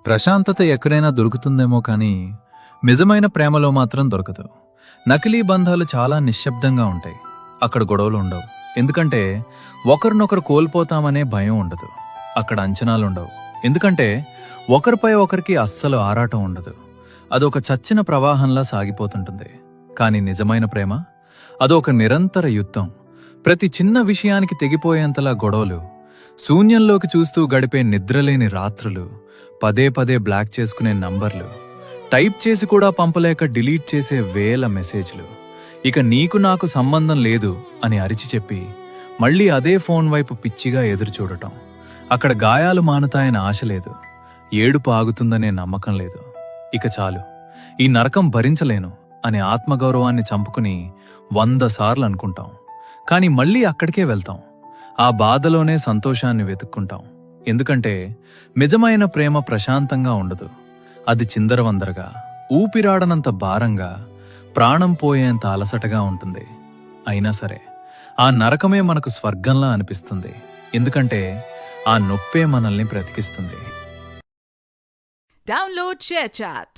ప్రశాంతత ఎక్కడైనా దొరుకుతుందేమో కానీ నిజమైన ప్రేమలో మాత్రం దొరకదు. నకిలీ బంధాలు చాలా నిశ్శబ్దంగా ఉంటాయి. అక్కడ గొడవలు ఉండవు, ఎందుకంటే ఒకరినొకరు కోల్పోతామనే భయం ఉండదు. అక్కడ అంచనాలుండవు, ఎందుకంటే ఒకరిపై ఒకరికి అస్సలు ఆరాటం ఉండదు. అదొక చచ్చిన ప్రవాహంలా సాగిపోతుంటుంది. కానీ నిజమైన ప్రేమ అదొక నిరంతర యుద్ధం. ప్రతి చిన్న విషయానికి తెగిపోయేంతలా గొడవలు, శూన్యంలోకి చూస్తూ గడిపే నిద్రలేని రాత్రులు, పదే పదే బ్లాక్ చేసుకునే నంబర్లు, టైప్ చేసి కూడా పంపలేక డిలీట్ చేసే వేల మెసేజ్లు, ఇక నీకు నాకు సంబంధం లేదు అని అరిచి చెప్పి మళ్ళీ అదే ఫోన్ వైపు పిచ్చిగా ఎదురుచూడటం. అక్కడ గాయాలు మానుతాయని ఆశ లేదు, ఏడుపు ఆగుతుందనే నమ్మకం లేదు. ఇక చాలు, ఈ నరకం భరించలేను అనే ఆత్మగౌరవాన్ని చంపుకుని 100 సార్లు అనుకుంటాం. కానీ మళ్ళీ అక్కడికే వెళ్తాం. ఆ బాధలోనే సంతోషాన్ని వెతుక్కుంటాం. ఎందుకంటే నిజమైన ప్రేమ ప్రశాంతంగా ఉండదు. అది చిందరవందరగా, ఊపిరాడనంత భారంగా, ప్రాణం పోయేంత అలసటగా ఉంటుంది. అయినా సరే ఆ నరకమే మనకు స్వర్గంలా అనిపిస్తుంది. ఎందుకంటే ఆ నొప్పే మనల్ని బ్రతికిస్తుంది. Download ShareChat.